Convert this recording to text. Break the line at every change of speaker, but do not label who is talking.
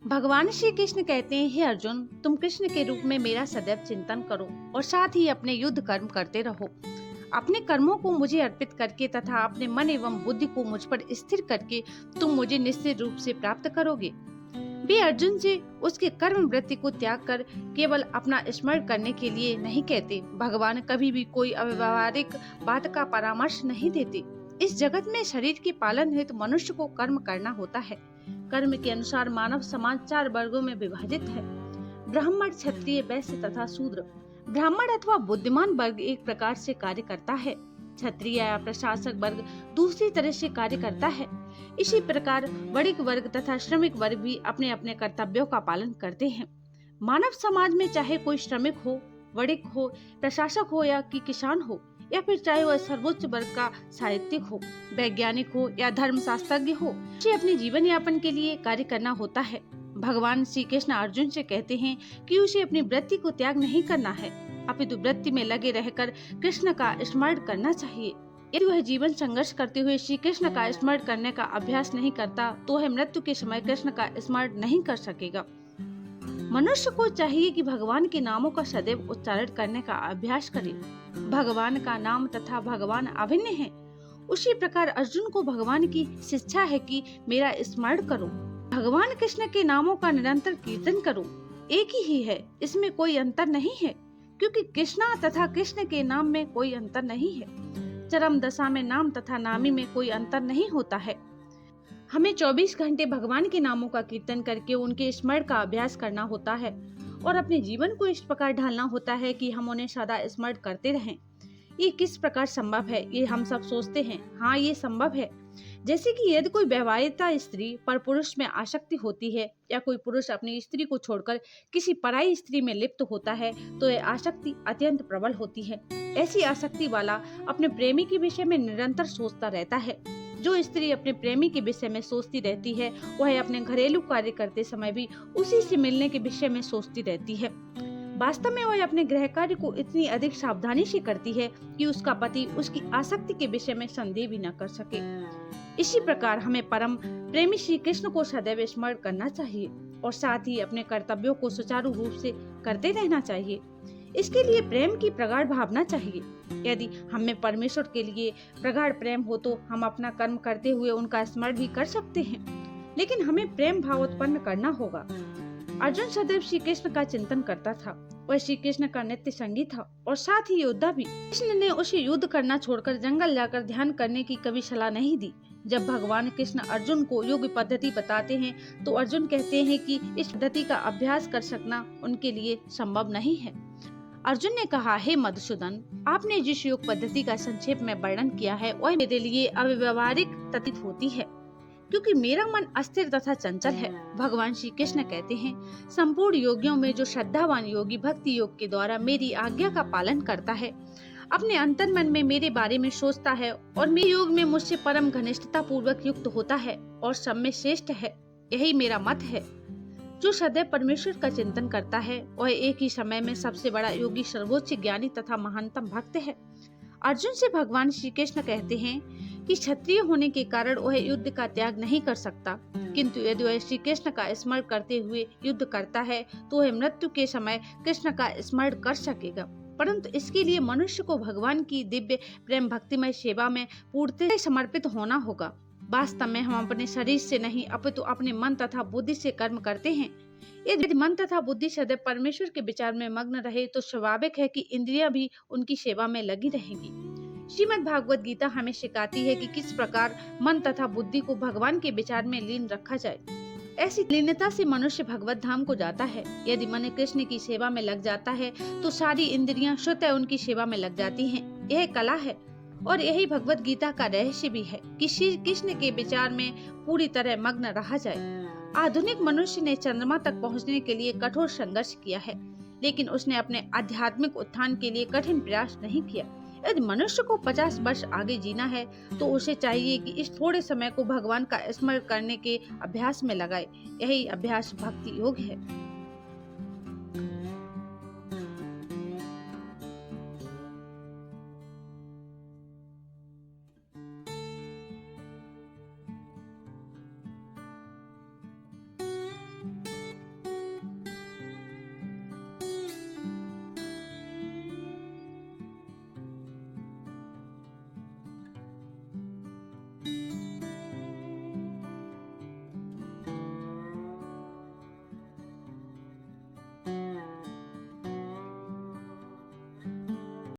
भगवान श्री कृष्ण कहते हैं, हे अर्जुन, तुम कृष्ण के रूप में मेरा सदैव चिंतन करो और साथ ही अपने युद्ध कर्म करते रहो। अपने कर्मों को मुझे अर्पित करके तथा अपने मन एवं बुद्धि को मुझ पर स्थिर करके तुम मुझे निश्चित रूप से प्राप्त करोगे। वे अर्जुन से उसके कर्म वृत्ति को त्याग कर केवल अपना स्मरण करने के लिए नहीं कहते। भगवान कभी भी कोई अव्यवहारिक बात का परामर्श नहीं देते। इस जगत में शरीर के पालन हेतु मनुष्य को कर्म करना होता है। कर्म के अनुसार मानव समाज 4 वर्गों में विभाजित है: ब्राह्मण, क्षत्रिय, वैश्य तथा शूद्र। ब्राह्मण अथवा बुद्धिमान वर्ग एक प्रकार से कार्य करता है, क्षत्रिय या प्रशासक वर्ग दूसरी तरह से कार्य करता है। इसी प्रकार वणिक वर्ग तथा श्रमिक वर्ग भी अपने अपने कर्तव्यों का पालन करते हैं। मानव समाज में चाहे कोई श्रमिक हो, वणिक हो, प्रशासक हो या कि किसान हो, या फिर चाहे वह सर्वोच्च वर्ग का साहित्यिक हो, वैज्ञानिक हो या धर्मशास्त्रज्ञ हो, उसे अपने जीवन यापन के लिए कार्य करना होता है। भगवान श्री कृष्ण अर्जुन से कहते हैं कि उसे अपनी वृत्ति को त्याग नहीं करना है, अपितु वृत्ति में लगे रहकर कृष्ण का स्मरण करना चाहिए। यदि वह जीवन संघर्ष करते हुए श्री कृष्ण का स्मरण करने का अभ्यास नहीं करता तो वह मृत्यु के समय कृष्ण का स्मरण नहीं कर सकेगा। मनुष्य को चाहिए कि भगवान के नामों का सदैव उच्चारण करने का अभ्यास करे। भगवान का नाम तथा भगवान अभिन्न है। उसी प्रकार अर्जुन को भगवान की शिक्षा है कि मेरा स्मरण करो, भगवान कृष्ण के नामों का निरंतर कीर्तन करो। एक ही है, इसमें कोई अंतर नहीं है, क्योंकि कृष्णा तथा कृष्ण के नाम में कोई अंतर नहीं है। चरम दशा में नाम तथा नामी में कोई अंतर नहीं होता है। हमें 24 घंटे भगवान के नामों का कीर्तन करके उनके स्मरण का अभ्यास करना होता है और अपने जीवन को इस प्रकार ढालना होता है कि हम उन्हें सदा स्मरण करते रहें। ये किस प्रकार संभव है, ये हम सब सोचते हैं। हाँ, ये संभव है। जैसे कि यदि कोई वैवाहिता स्त्री पर पुरुष में आसक्ति होती है या कोई पुरुष अपनी स्त्री को छोड़कर किसी पराई स्त्री में लिप्त होता है तो यह आसक्ति अत्यंत प्रबल होती है। ऐसी आसक्ति वाला अपने प्रेमी के विषय में निरंतर सोचता रहता है। जो स्त्री अपने प्रेमी के विषय में सोचती रहती है वह अपने घरेलू कार्य करते समय भी उसी से मिलने के विषय में सोचती रहती है। वास्तव में वह अपने गृह कार्य को इतनी अधिक सावधानी से करती है कि उसका पति उसकी आसक्ति के विषय में संदेह भी न कर सके। इसी प्रकार हमें परम प्रेमी श्री कृष्ण को सदैव स्मरण करना चाहिए और साथ ही अपने कर्तव्यों को सुचारू रूप से करते रहना चाहिए। इसके लिए प्रेम की प्रगाढ़ भावना चाहिए। यदि हमें परमेश्वर के लिए प्रगाढ़ प्रेम हो तो हम अपना कर्म करते हुए उनका स्मरण भी कर सकते हैं, लेकिन हमें प्रेम भाव उत्पन्न करना होगा। अर्जुन सदैव श्री कृष्ण का चिंतन करता था। वह श्री कृष्ण का नित्य संगी था और साथ ही योद्धा भी। कृष्ण ने उसे युद्ध करना छोड़कर जंगल जाकर ध्यान करने की कभी सलाह नहीं दी। जब भगवान कृष्ण अर्जुन को योग पद्धति बताते हैं तो अर्जुन कहते हैं कि इस पद्धति का अभ्यास कर सकना उनके लिए संभव नहीं है। अर्जुन ने कहा, हे मधुसूदन, आपने जिस योग पद्धति का संक्षेप में वर्णन किया है वह मेरे लिए अव्यवहारिक प्रतीत होती है, क्योंकि मेरा मन अस्थिर तथा चंचल है। भगवान श्री कृष्ण कहते हैं, संपूर्ण योगियों में जो श्रद्धावान योगी भक्ति योग के द्वारा मेरी आज्ञा का पालन करता है, अपने अंतर मन में मेरे बारे में सोचता है और मेरे योग में मुझसे परम घनिष्ठता पूर्वक युक्त होता है और सब में श्रेष्ठ है, यही मेरा मत है। जो सदैव परमेश्वर का चिंतन करता है वह एक ही समय में सबसे बड़ा योगी, सर्वोच्च ज्ञानी तथा महानतम भक्त है। अर्जुन से भगवान श्री कृष्ण कहते हैं कि क्षत्रिय होने के कारण वह युद्ध का त्याग नहीं कर सकता, किंतु यदि वह श्री कृष्ण का स्मरण करते हुए युद्ध करता है तो वह मृत्यु के समय कृष्ण का स्मरण कर सकेगा। परंतु इसके लिए मनुष्य को भगवान की दिव्य प्रेम भक्तिमय सेवा में पूर्णतः समर्पित होना होगा। वास्तव में हम अपने शरीर से नहीं अपितु अपने मन तथा बुद्धि से कर्म करते हैं। यदि मन तथा बुद्धि सदैव परमेश्वर के विचार में मग्न रहे तो स्वाभाविक है कि इंद्रियां भी उनकी सेवा में लगी रहेंगी। श्रीमद् भागवत गीता हमें सिखाती है कि किस प्रकार मन तथा बुद्धि को भगवान के विचार में लीन रखा जाए। ऐसी लीनता से मनुष्य भगवत धाम को जाता है। यदि मन कृष्ण की सेवा में लग जाता है तो सारी इंद्रियां स्वतः उनकी सेवा में लग जाती हैं। यह कला है और यही भगवत गीता का रहस्य भी है कि श्री कृष्ण के विचार में पूरी तरह मग्न रहा जाए। आधुनिक मनुष्य ने चंद्रमा तक पहुंचने के लिए कठोर संघर्ष किया है, लेकिन उसने अपने आध्यात्मिक उत्थान के लिए कठिन प्रयास नहीं किया। यदि मनुष्य को 50 वर्ष आगे जीना है तो उसे चाहिए कि इस थोड़े समय को भगवान का स्मरण करने के अभ्यास में लगाए। यही अभ्यास भक्ति योग है।